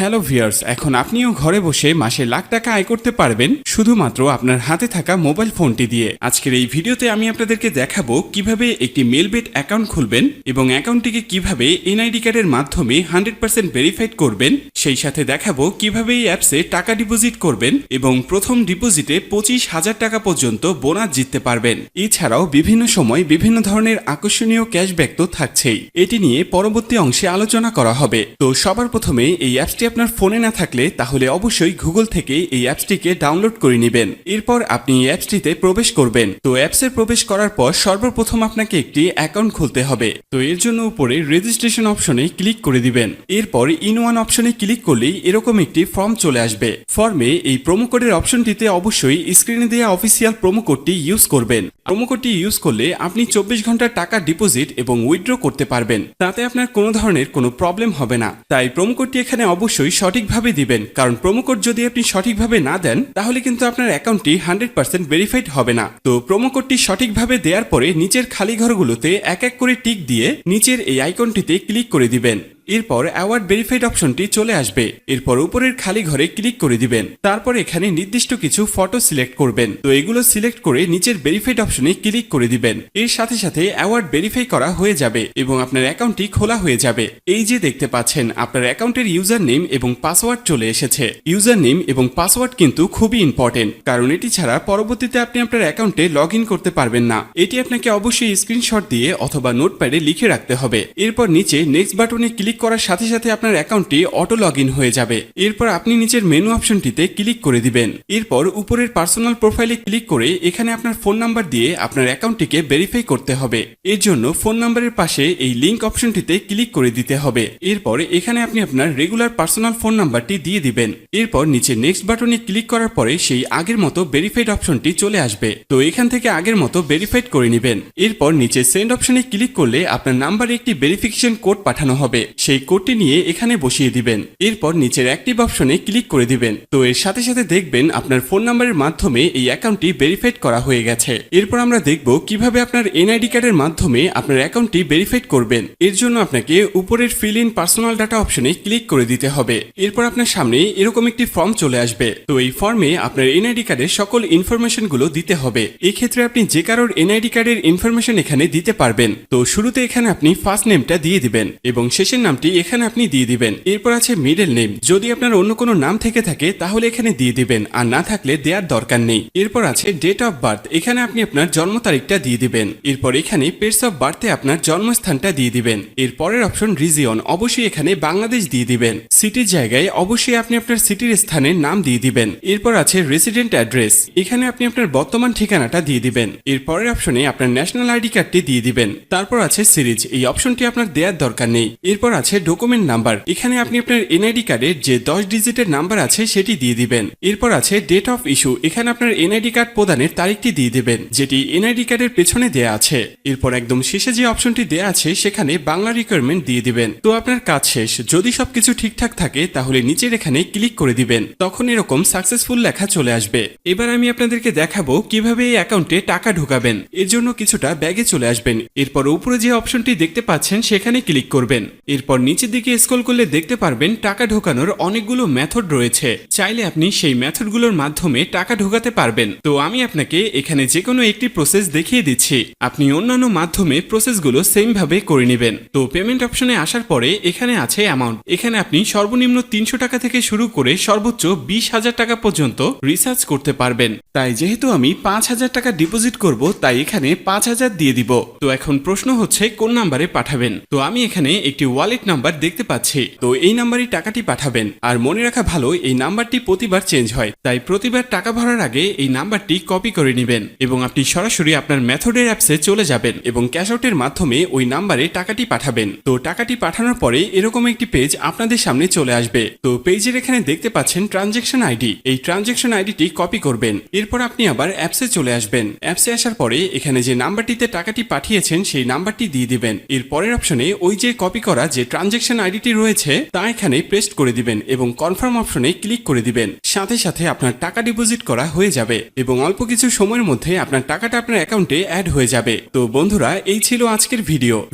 Hello viewers, এখন আপনিও ঘরে বসে মাসে লাখ টাকা আয় করতে পারবেন শুধুমাত্র আপনার হাতে থাকা মোবাইল ফোনটি দিয়ে। আজকের এই ভিডিওতে আমি আপনাদেরকে দেখাবো কিভাবে একটি মেলবেট অ্যাকাউন্ট খুলবেন এবং অ্যাকাউন্টটিকে কিভাবে এনআইডি কার্ডের মাধ্যমে 100% ভেরিফাইড করবেন। সেই সাথে দেখাবো কিভাবে এই অ্যাপসে টাকা ডিপোজিট করবেন এবং প্রথম ডিপোজিটে 25,000 টাকা পর্যন্ত বোনাস জিততে পারবেন। এছাড়াও বিভিন্ন সময় বিভিন্ন ধরনের আকর্ষণীয় ক্যাশব্যাক তো থাকছেই। এটি নিয়ে পরবর্তী অংশে আলোচনা করা হবে। তো সবার প্রথমে এই অ্যাপসটি আপনার ফোনে না থাকলে তাহলে অবশ্যই গুগল থেকে এই অ্যাপসটিকে ডাউনলোড করে নেবেন। এরপর আপনি এই অ্যাপসটিতে প্রবেশ করবেন। তো অ্যাপসে প্রবেশ করার পর সর্বপ্রথম আপনাকে একটি অ্যাকাউন্ট খুলতে হবে। তো এর জন্য উপরে রেজিস্ট্রেশন অপশনে ক্লিক করে দিবেন। এরপর ইন ওয়ান অপশনে ক্লিক করলেই এরকম একটি ফর্ম চলে আসবে। ফর্মে এই প্রোমো কোডের অপশনটিতে অবশ্যই স্ক্রিনে দেওয়া অফিসিয়াল প্রোমো কোডটি ইউজ করবেন। প্রোমো কোডটি ইউজ করলে আপনি 24 ঘন্টার টাকা ডিপোজিট এবং উইথড্র করতে পারবেন। তাতে আপনার কোনো ধরনের কোনো প্রবলেম হবে না। তাই প্রোমো কোডটি এখানে অবশ্যই সঠিকভাবে দিবেন, কারণ প্রোমো কোড যদি আপনি সঠিকভাবে না দেন তাহলে কিন্তু আপনার অ্যাকাউন্টটি 100% ভেরিফাইড হবে না। তো প্রোমো কোডটি সঠিকভাবে দেওয়ার পরে নিচের খালি ঘরগুলোতে এক এক করে টিক দিয়ে নিচের এই আইকনটিতে ক্লিক করে দিবেন। এরপর অ্যাওয়ার্ড ভেরিফাইড অপশনটি চলে আসবে। এরপর উপরের খালি ঘরে ক্লিক করে দিবেন। তারপর এখানে নির্দিষ্ট কিছু ফটো সিলেক্ট করবেন। তো এগুলো সিলেক্ট করে নিচের ভেরিফাইড অপশনে ক্লিক করে দিবেন। এর সাথে সাথে অ্যাওয়ার্ড ভেরিফাই করা হয়ে যাবে এবং আপনার অ্যাকাউন্টটি খোলা হয়ে যাবে। এই যে দেখতে পাচ্ছেন আপনার অ্যাকাউন্টের ইউজার নেম এবং পাসওয়ার্ড চলে এসেছে। ইউজার নেম এবং পাসওয়ার্ড কিন্তু খুবই ইম্পর্টেন্ট, কারণ এটি ছাড়া পরবর্তীতে আপনি আপনার অ্যাকাউন্টে লগ ইন করতে পারবেন না। এটি আপনাকে অবশ্যই স্ক্রিনশট দিয়ে অথবা নোটপ্যাডে লিখে রাখতে হবে। এরপর নিচে নেক্সট বাটনে ক্লিক করার সাথে সাথে আপনার অ্যাকাউন্টটি অটো লগ ইন হয়ে যাবে। এরপর আপনি নিচের মেনু অপশনটিতে ক্লিক করে দিবেন। এরপর উপরের পার্সোনাল প্রোফাইলে ক্লিক করে এখানে আপনার ফোন নাম্বার দিয়ে আপনার অ্যাকাউন্টটিকে ভেরিফাই করতে হবে। এর জন্য ফোন নাম্বারের পাশে এই লিংক অপশনটিতে ক্লিক করে দিতে হবে। এরপর এখানে আপনি আপনার রেগুলার পার্সোনাল ফোন নাম্বারটি দিয়ে দিবেন। এরপর নিচে নেক্সট বাটনে ক্লিক করার পরে সেই আগের মতো ভেরিফাইড অপশনটি চলে আসবে। তো এখান থেকে আগের মতো ভেরিফাইড করে নেবেন। এরপর নিচে সেন্ড অপশনে ক্লিক করলে আপনার নাম্বারে একটি ভেরিফিকেশন কোড পাঠানো হবে। সেই কোডটি নিয়ে এখানে বসিয়ে দিবেন। এরপর নিচের অ্যাক্টিভ অপশনে ক্লিক করে দিবেন। তো এর সাথে সাথে দেখবেন আপনার ফোন নাম্বারের মাধ্যমে এই অ্যাকাউন্টটি ভেরিফাইড করা হয়ে গেছে। এরপর আমরা দেখব কিভাবে আপনার এনআইডি কার্ডের মাধ্যমে আপনার অ্যাকাউন্টটি ভেরিফাইড করবেন। এর জন্য আপনাকে উপরের ফিল ইন পার্সোনাল ডাটা অপশনে ক্লিক করে দিতে হবে। এরপর আপনার সামনে এরকম একটি ফর্ম চলে আসবে। তো এই ফর্মে আপনার এনআইডি কার্ডের সকল ইনফরমেশন গুলো দিতে হবে। এই ক্ষেত্রে আপনি যে কারোর এনআইডি কার্ডের ইনফরমেশন এখানে দিতে পারবেন। তো শুরুতে এখানে আপনি ফার্স্ট নেমটা দিয়ে দিবেন এবং শেষের নামটি এখানে আপনি দিয়ে দিবেন। এরপর আছে মিডল নেম, যদি আপনার অন্য কোনো নাম থেকে থাকে তাহলে এখানে দিয়ে দিবেন, আর না থাকলে দেওয়ার দরকার নেই। এরপর আছে ডেট অফ বার্থ, এখানে আপনি আপনার জন্ম তারিখটা দিয়ে দিবেন। এরপর এখানে প্লেস অফ বার্থে আপনার জন্মস্থানটা দিয়ে দিবেন। এর পরের অপশন রিজিয়ন, অবশ্যই এখানে বাংলাদেশ দিয়ে দিবেন। সিটির জায়গায় অবশ্যই আপনি আপনার সিটির স্থানের নাম দিয়ে দিবেন। এরপর আছে রেসিডেন্ট অ্যাড্রেস, এখানে আপনি আপনার বর্তমান ঠিকানাটা দিয়ে দিবেন। এর পরের অপশনে আপনার ন্যাশনাল আইডি কার্ডটি দিয়ে দিবেন। তারপর আছে সিরিজ, এই অপশনটি আপনার দেওয়ার দরকার নেই। এরপর আছে ডকুমেন্ট নাম্বার, এখানে আপনি আপনার এনআইডি কার্ডের যে 10 ডিজিটের নাম্বার আছে সেটি দিয়ে দিবেন। এরপর আছে ডেট অফ ইস্যু, এখানে আপনার এনআইডি কার্ড প্রদানের তারিখটি দিয়ে দিবেন, যেটি এনআইডি কার্ডের পেছনে দেয়া আছে। এরপর একদম শেষে যে অপশনটি দেয়া আছে সেখানে বাংলা রিকোয়ারমেন্ট দিয়ে দিবেন। তো আপনার কাজ শেষ। যদি সবকিছু ঠিকঠাক থাকে তাহলে নিচের এখানে ক্লিক করে দিবেন। তখন এরকম সাকসেসফুল লেখা চলে আসবে। এবার আমি আপনাদেরকে দেখাবো কিভাবে এই অ্যাকাউন্টে টাকা ঢোকাবেন। এর জন্য কিছুটা ব্যাগে চলে আসবেন। এরপর উপরে যে অপশনটি দেখতে পাচ্ছেন সেখানে ক্লিক করবেন। এরপর নিচের দিকে স্ক্রল করলে দেখতে পারবেন টাকা ঢোকানোর অনেকগুলো মেথড রয়েছে। চাইলে আপনি সেই মেথডগুলোর মাধ্যমে টাকা ঢোকাতে পারবেন। তো আমি আপনাকে এখানে যে কোনো একটি প্রসেস দেখিয়ে দিচ্ছি, আপনি অন্যান্য মাধ্যমে প্রসেসগুলো সেম ভাবে করে নেবেন। তো পেমেন্ট অপশনে আসার পরে এখানে আছে অ্যামাউন্ট, এখানে আপনি সর্বনিম্ন 300 টাকা থেকে শুরু করে সর্বোচ্চ 20,000 টাকা পর্যন্ত রিচার্জ করতে পারবেন। তাই যেহেতু আমি 5,000 টাকা ডিপোজিট করব তাই এখানে 5,000 দিয়ে দিব। তো এখন প্রশ্ন হচ্ছে কোন নাম্বারে পাঠাবেন। তো আমি এখানে একটি ওয়ালেট নাম্বার দেখতে পাচ্ছি। তো এই নাম্বারে টাকাটি পাঠাবেন। আর মনে রাখা ভালো, এই নাম্বারটি প্রতিবার চেঞ্জ হয়, তাই প্রতিবার টাকা ভরার আগে এই নাম্বারটি কপি করে নেবেন এবং আপনি সরাসরি আপনার মেথডের অ্যাপসে চলে যাবেন এবং ক্যাশ আউটের মাধ্যমে ওই নাম্বারে টাকাটি পাঠাবেন। তো টাকাটি পাঠানোর পরে এরকম একটি পেজ আপনাদের সামনে চলে আসবে। তো পেজের এখানে দেখতে পাচ্ছেন ট্রানজ্যাকশন আইডি, এই ট্রানজ্যাকশন আইডিটি কপি করবেন। এরপর আপনি আবার অ্যাপসে চলে আসবেন। অ্যাপসে আসার পরে এখানে যে নাম্বারটিতে টাকাটি পাঠিয়েছেন সেই নাম্বারটি দিয়ে দিবেন। এর পরের অপশনে ওই যে কপি করা যে ট্রানজ্যাকশন আইডিটি রয়েছে তা এখানে পেস্ট করে দিবেন এবং কনফার্ম অপশনে ক্লিক করে দিবেন। সাথে সাথে আপনার টাকা ডিপোজিট করা হয়ে যাবে এবং অল্প কিছু সময়ের মধ্যে আপনার টাকাটা আপনার অ্যাকাউন্টে অ্যাড হয়ে যাবে। তো বন্ধুরা, এই ছিল আজকের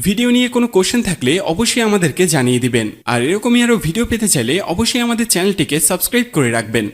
ভিডিও নিয়ে কোনো কোশ্চেন থাকলে অবশ্যই আমাদেরকে জানিয়ে দিবেন। আর এরকমই আরো ভিডিও পেতে চাইলে অবশ্যই আমাদের চ্যানেলটিকে সাবস্ক্রাইব করে রাখবেন।